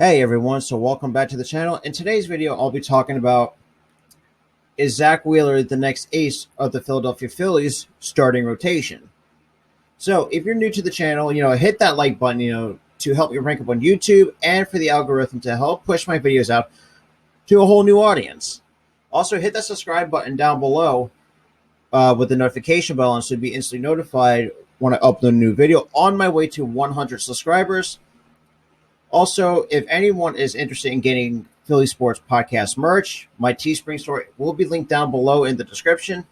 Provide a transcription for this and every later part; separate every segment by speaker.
Speaker 1: Hey everyone, so welcome back to the channel. In today's video, I'll be talking about is Zack Wheeler the next ace of the Philadelphia Phillies starting rotation? So if you're new to the channel, hit that like button, to help me rank up on YouTube and for the algorithm to help push my videos out to a whole new audience. Also, hit that subscribe button down below with the notification bell on so you'll be instantly notified when I upload a new video on my way to 100 subscribers. Also, if anyone is interested in getting Philly Sports Podcast merch, my Teespring store will be linked down below in the description.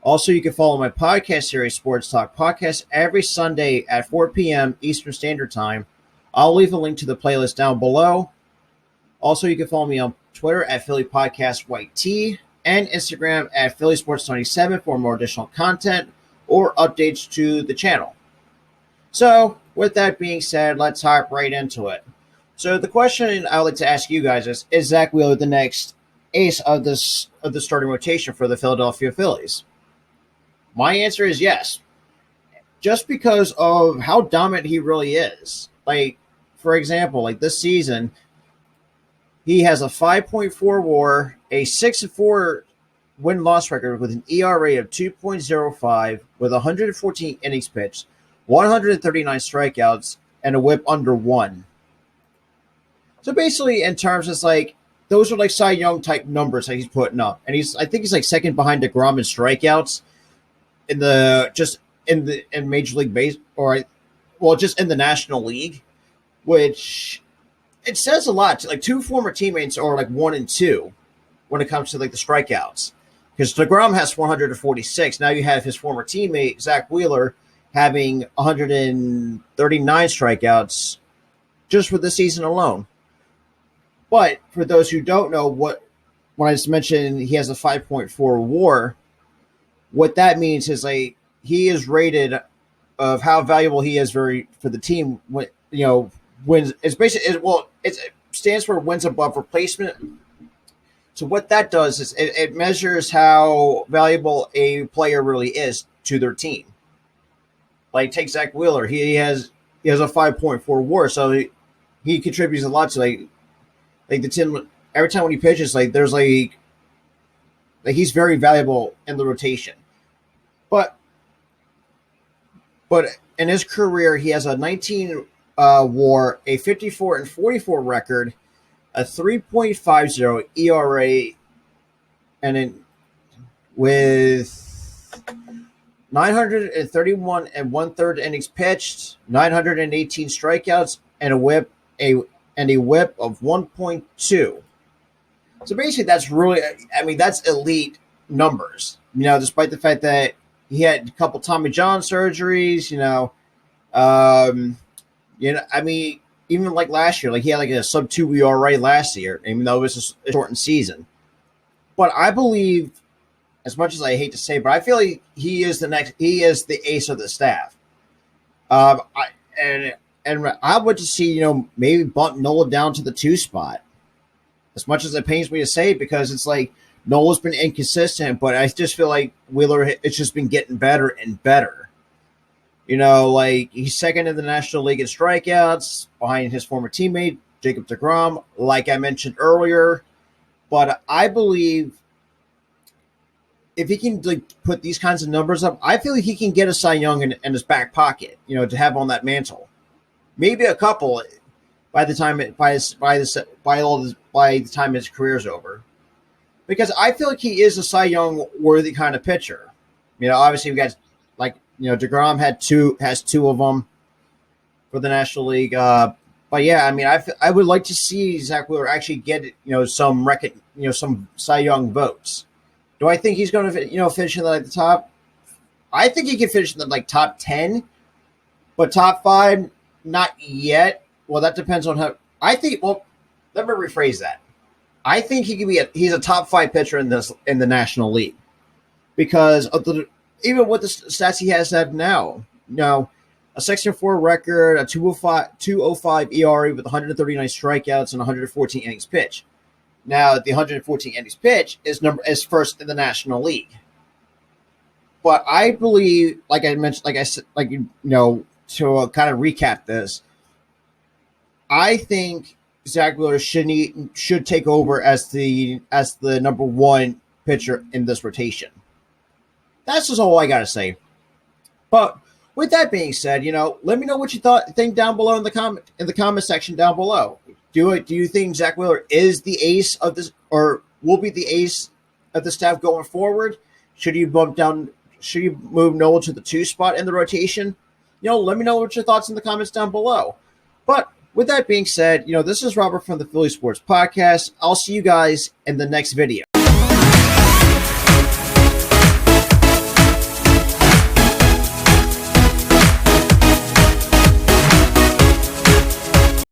Speaker 1: Also, you can follow my podcast series, Sports Talk Podcast, every Sunday at 4 p.m. Eastern Standard Time. I'll leave a link to the playlist down below. Also, you can follow me on Twitter at Philly Podcast White Tea and Instagram at Philly Sports 27 for more additional content or updates to the channel. So, with that being said, let's hop right into it. So, the question I would like to ask you guys is Zack Wheeler the next ace of the starting rotation for the Philadelphia Phillies? My answer is yes, just because of how dominant he really is. Like, for example, like this season, he has a 5.4 WAR, a 6-4 win-loss record with an ERA of 2.05, with 114 innings pitched, 139 strikeouts, and a whip under 1. So basically, in terms, it's like those are like Cy Young type numbers that he's putting up, and I think he's like second behind DeGrom in strikeouts in Major League Base, just in the National League, which it says a lot. Like two former teammates are like 1 and 2 when it comes to like the strikeouts, because DeGrom has 446. Now you have his former teammate Zack Wheeler having 139 strikeouts just for the season alone. But for those who don't know, when I just mentioned he has a 5.4 WAR, what that means is like he is rated of how valuable he is for the team. Wins. It's basically it stands for wins above replacement. So what that does is it measures how valuable a player really is to their team. Like take Zack Wheeler, he has a 5.4 WAR, so he contributes a lot to like the team. Every time when he pitches, like there's like he's very valuable in the rotation. But in his career, he has a 19 WAR, a 54 and 44 record, a 3.50 ERA, and with 931 and 1/3 innings pitched, 918 strikeouts, and a whip of 1.2. So basically, that's elite numbers. Despite the fact that he had a couple Tommy John surgeries, even like last year, like he had like a sub-2 ERA last year, even though it was a shortened season. But I believe, as much as I hate to say, but I feel like he is the ace of the staff. I would just see, maybe bump Nola down to the 2 spot. As much as it pains me to say, because it's like Nola's been inconsistent, but I just feel like Wheeler, it's just been getting better and better. Like he's second in the National League in strikeouts behind his former teammate, Jacob DeGrom, like I mentioned earlier. But I believe if he can put these kinds of numbers up, I feel like he can get a Cy Young in his back pocket, to have on that mantle. Maybe a couple by the time his career's over. Because I feel like he is a Cy Young worthy kind of pitcher. Obviously we got DeGrom has two of them for the National League. But yeah, I would like to see Zack Wheeler actually get some Cy Young votes. Do I think he's going to finish in the top? I think he can finish in the top 10, but top 5 not yet. Well, that depends on how. Let me rephrase that. I think he can he's a top 5 pitcher in the National League because of even with the stats he has now. A 6-4 record, a 2.05 ERA with 139 strikeouts and 114 innings pitched. Now, the 114 innings pitch is first in the National League. But I believe, like I mentioned, to kind of recap this, I think Zack Wheeler should take over as the number one pitcher in this rotation. That's just all I gotta say. But with that being said, let me know what you think down below in the comment section down below. Do you think Zack Wheeler is the ace of this, or will be the ace of the staff going forward? Should you move Nola to the 2 spot in the rotation? Let me know what your thoughts in the comments down below. But with that being said, this is Robert from the Philly Sports Podcast. I'll see you guys in the next video.